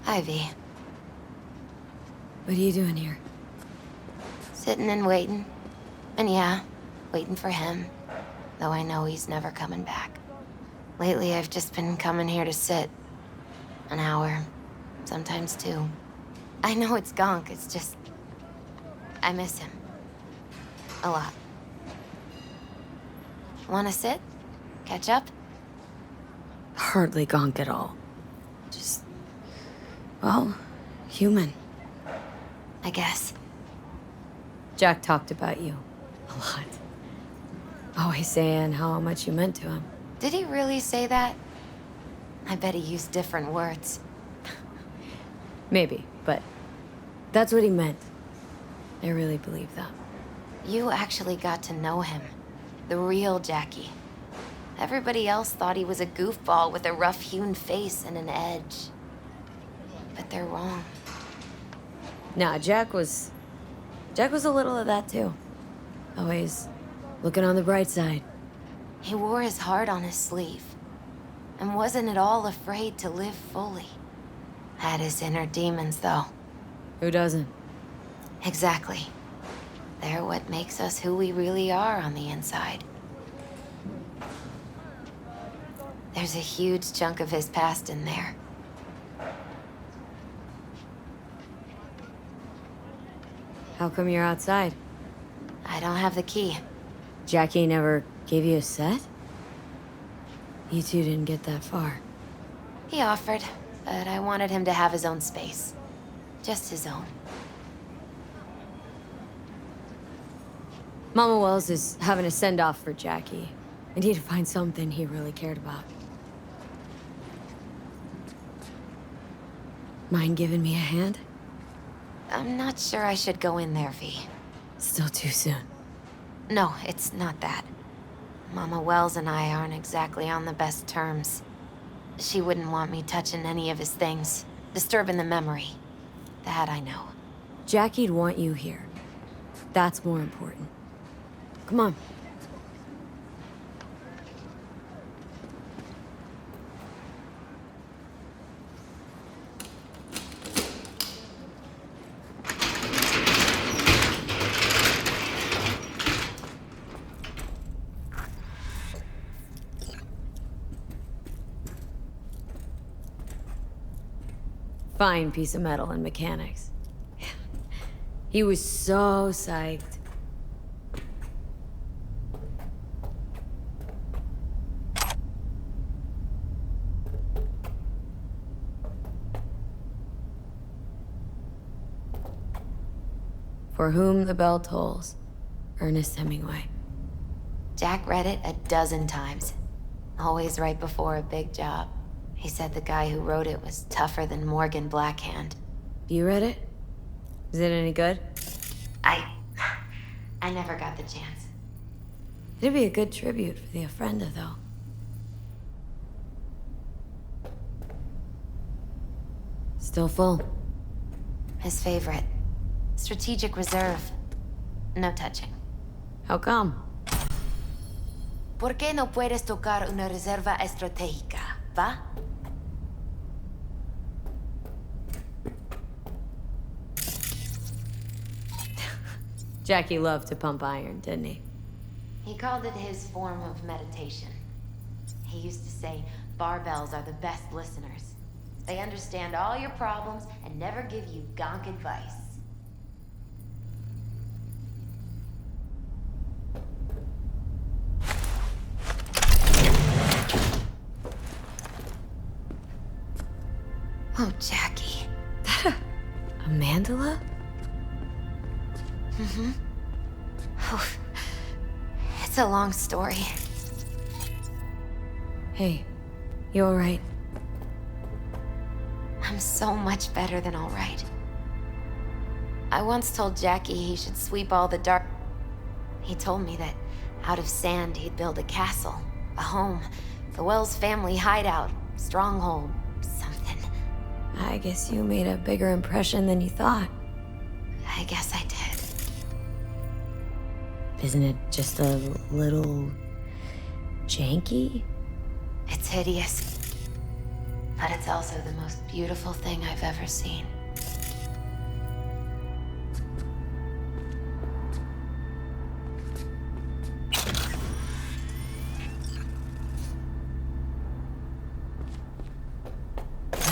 Ivy, What are you doing here? sitting and waiting. And yeah, waiting for him. Though I know he's never coming back. Lately, I've just been coming here to sit. An hour, sometimes two. I know it's gonk, it's just... I miss him. A lot. Wanna sit? Catch up? Hardly gonk at all. Just... well, human. I guess. Jack talked about you. A lot. Always saying how much you meant to him. Did he really say that? I bet he used different words. Maybe, but that's what he meant. I really believe that. You actually got to know him. The real Jackie. Everybody else thought he was a goofball with a rough-hewn face and an edge. But they're wrong. Nah, Jack was a little of that too. Always looking on the bright side. He wore his heart on his sleeve. And wasn't at all afraid to live fully. Had his inner demons, though. Who doesn't? Exactly. They're what makes us who we really are on the inside. There's a huge chunk of his past in there. How come you're outside? I don't have the key. Jackie never gave you a set? You two didn't get that far. He offered, but I wanted him to have his own space. Just his own. Mama Wells is having a send-off for Jackie. I need to find something he really cared about. Mind giving me a hand? I'm not sure I should go in there, V. Still too soon. No, it's not that. Mama Wells and I aren't exactly on the best terms. She wouldn't want me touching any of his things, disturbing the memory. That I know. Jackie'd want you here. That's more important. Come on. Fine piece of metal in mechanics. He was so psyched. For whom the bell tolls, Ernest Hemingway. Jack read it a dozen times. Always right before a big job. He said the guy who wrote it was tougher than Morgan Blackhand. You read it? Is it any good? I never got the chance. It'd be a good tribute for the ofrenda, though. Still full. His favorite. Strategic reserve. No touching. How come? ¿Por qué no puedes tocar una reserva estratégica, va? Jackie loved to pump iron, didn't he? He called it his form of meditation. He used to say barbells are the best listeners. They understand all your problems and never give you gonk advice. Oh, Jackie. That a mandala? Mm-hmm. Oh, it's a long story. Hey, you alright? I'm so much better than all right. I once told Jackie he should sweep all the dark... He told me that out of sand he'd build a castle, a home, the Wells family hideout, stronghold, something. I guess you made a bigger impression than you thought. I guess I did. Isn't it just a little janky? It's hideous. but it's also the most beautiful thing I've ever seen.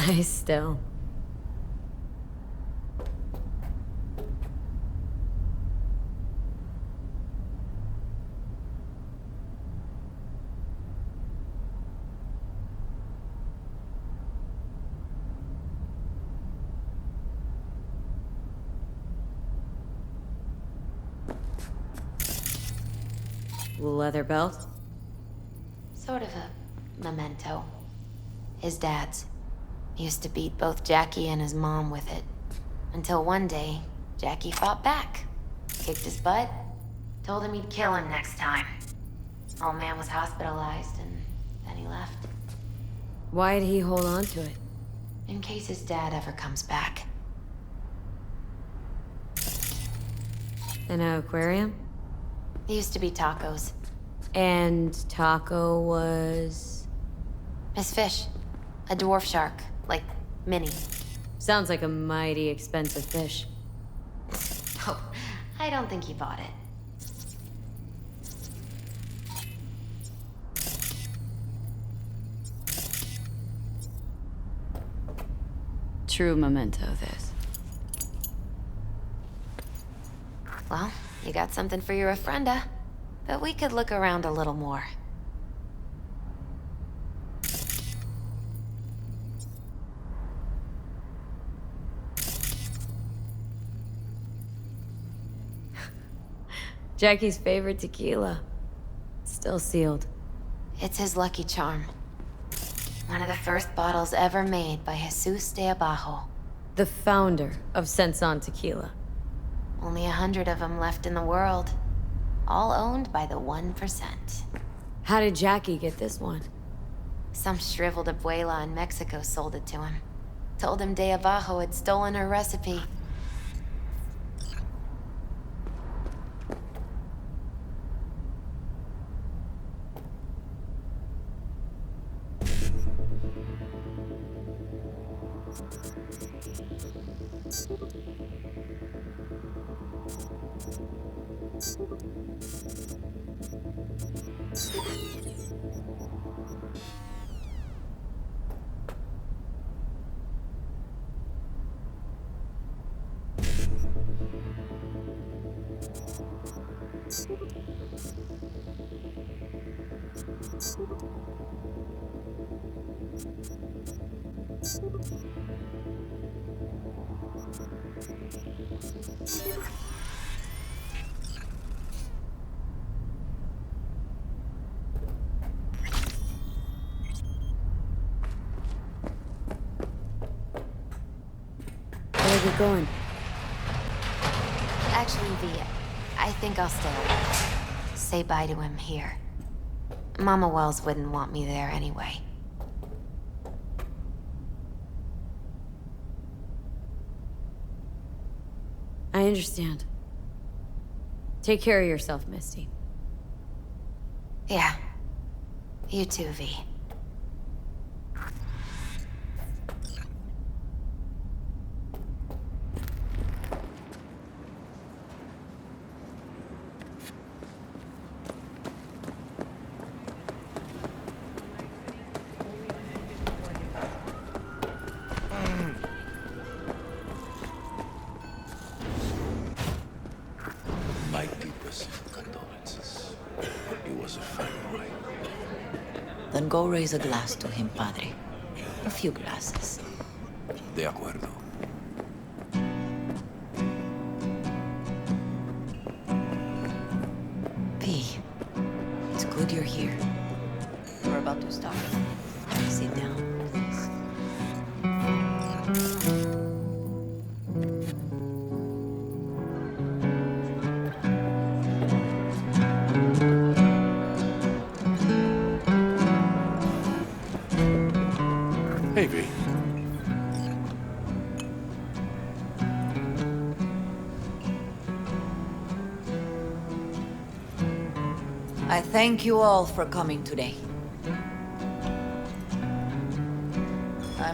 Nice still. Leather belt? Sort of a memento. His dad's. Used to beat both Jackie and his mom with it. Until one day, Jackie fought back. Kicked his butt. Told him he'd kill him next time. Old man was hospitalized and then he left. Why'd he hold on to it? In case his dad ever comes back. An aquarium? It used to be Taco's. And Taco was... His fish. A dwarf shark. Like, mini. Sounds like a mighty expensive fish. Oh, I don't think he bought it. True memento, this. Well, you got something for your ofrenda. But we could look around a little more. Jackie's favorite tequila. Still sealed. It's his lucky charm. One of the first bottles ever made by Jesus de Abajo. The founder of Senson Tequila. Only 100 of them left in the world. All owned by the 1%. How did Jackie get this one? Some shriveled abuela in Mexico sold it to him. Told him de Abajo had stolen her recipe. Where are we going? Actually, V, I think I'll stay away. Say bye to him here. Mama Wells wouldn't want me there anyway. I understand. Take care of yourself, Misty. Yeah. You too, V. My deepest condolences. He was a fine boy. Then go raise a glass to him, Padre. A few glasses. De acuerdo. P, it's good you're here. We're about to start. Sit down, please. Hey, V. I thank you all for coming today.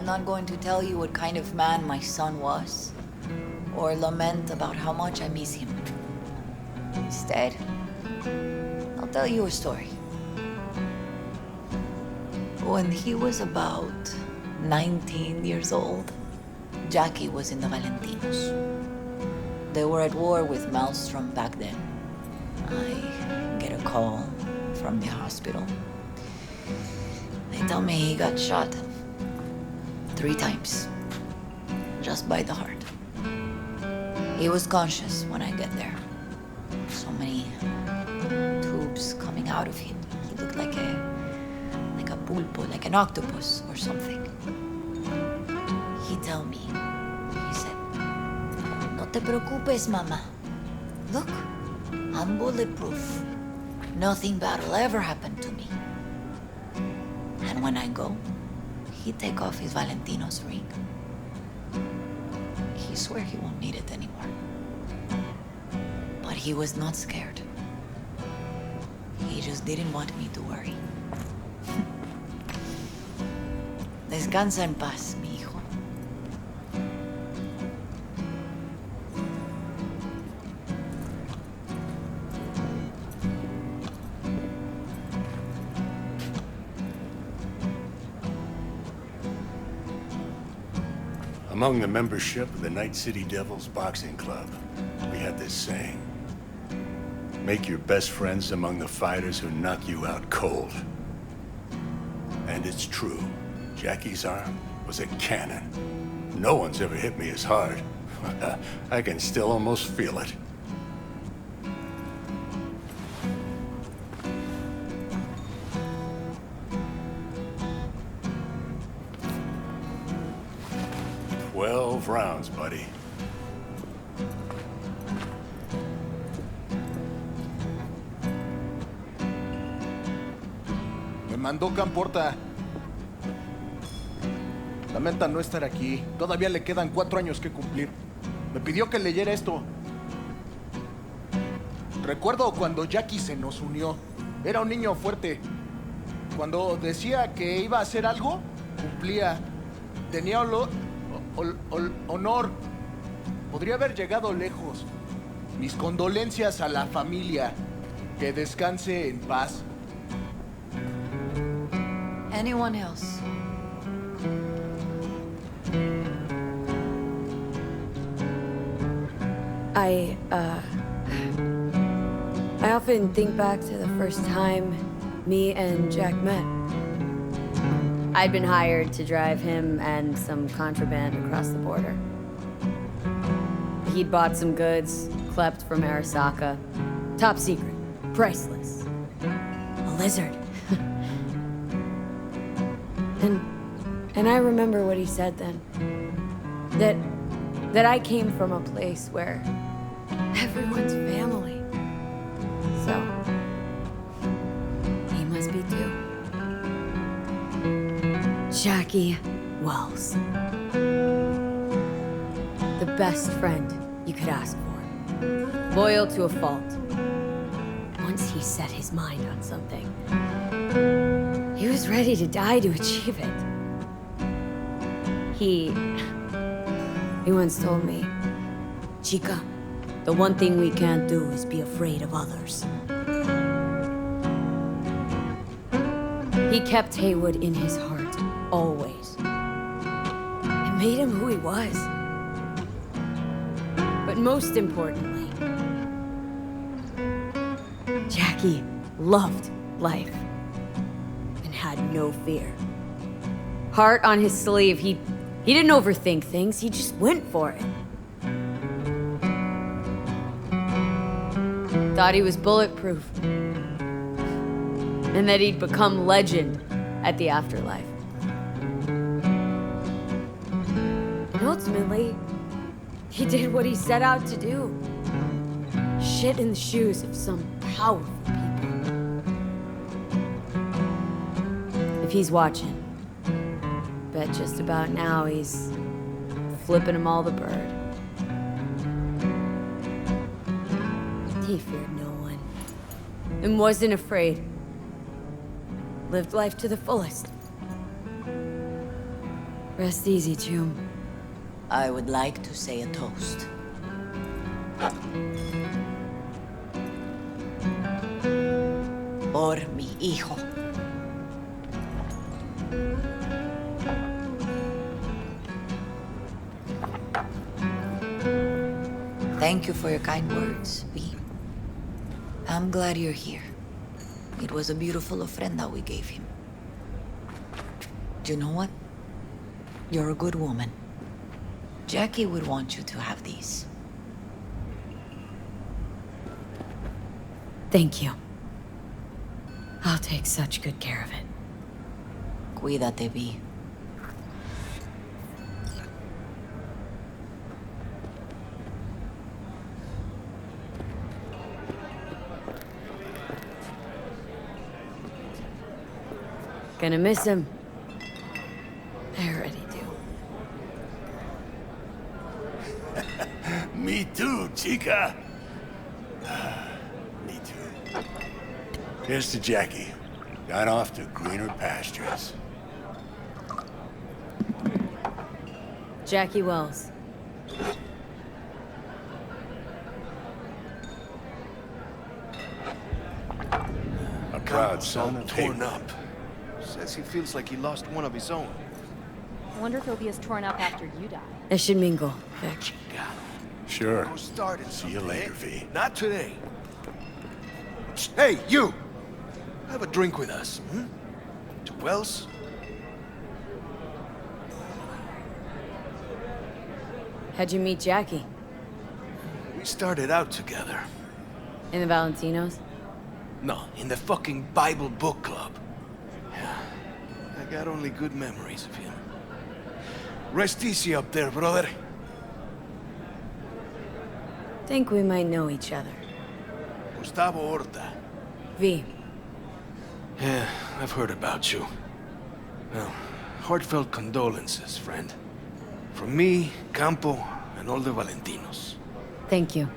I'm not going to tell you what kind of man my son was, or lament about how much I miss him. Instead, I'll tell you a story. When he was about 19 years old, Jackie was in the Valentinos. They were at war with Maelstrom back then. I get a call from the hospital. They tell me he got shot 3 times, just by the heart. He was conscious when I get there. So many tubes coming out of him. He looked like a pulpo, like an octopus or something. He tell me, he said, "No te preocupes, mama. Look, I'm bulletproof. Nothing bad will ever happen to me." And when I go, he take off his Valentino's ring. He swear he won't need it anymore. But he was not scared. He just didn't want me to worry. Descansa en paz, mi hijo. Among the membership of the Night City Devils Boxing Club, we had this saying: make your best friends among the fighters who knock you out cold. And it's true. Jackie's arm was a cannon. No one's ever hit me as hard. I can still almost feel it. "12 rounds, buddy." Me mandó Camporta. Lamenta no estar aquí. Todavía le quedan 4 años que cumplir. Me pidió que leyera esto. Recuerdo cuando Jackie se nos unió. Era un niño fuerte. Cuando decía que iba a hacer algo, cumplía. Tenía honor. Podría haber llegado lejos. Mis condolencias a la familia. Que descanse en paz. Anyone else? I often think back to the first time me and Jack met. I'd been hired to drive him and some contraband across the border. He'd bought some goods, klept from Arasaka. Top secret, priceless. A lizard. And I remember what he said then. That I came from a place where everyone's family. So, he must be too. Jackie Wells. The best friend you could ask for. Loyal to a fault. Once he set his mind on something, he was ready to die to achieve it. He once told me, "Chica, the one thing we can't do is be afraid of others." He kept Haywood in his heart, always. It made him who he was. But most importantly, Jackie loved life and had no fear. Heart on his sleeve, he didn't overthink things, he just went for it. Thought he was bulletproof. And that he'd become legend at the afterlife. And ultimately, he did what he set out to do. Shit in the shoes of some powerful people. If he's watching, bet just about now he's flipping them all the bird. He feared no one and wasn't afraid. Lived life to the fullest. Rest easy, Chum. I would like to say a toast. Por mi hijo. Thank you for your kind words, V. I'm glad you're here. It was a beautiful ofrenda we gave him. Do you know what? You're a good woman. Jackie would want you to have these. Thank you. I'll take such good care of it. Cuídate, V. Gonna miss him. I already do. Me too, chica. Me too. Here's to Jackie. Got off to greener pastures. Jackie Wells. A proud son all of torn Hayward. up. Says he feels like he lost one of his own. I wonder if he'll be as torn up after you die. Eshinmingo, Vic. Sure. Go started See you something, later, eh? V. Not today. Hey, you! Have a drink with us, hmm? To Wells? How'd you meet Jackie? We started out together. In the Valentinos? No, in the fucking Bible book club. Yeah, I got only good memories of him. Rest easy up there, brother. Think we might know each other. Gustavo Horta. V. Yeah, I've heard about you. Well, heartfelt condolences, friend. From me, Campo, and all the Valentinos. Thank you.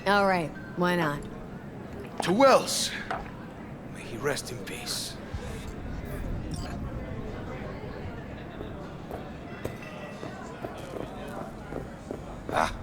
All right, why not? To Wells! May he rest in peace. Ah,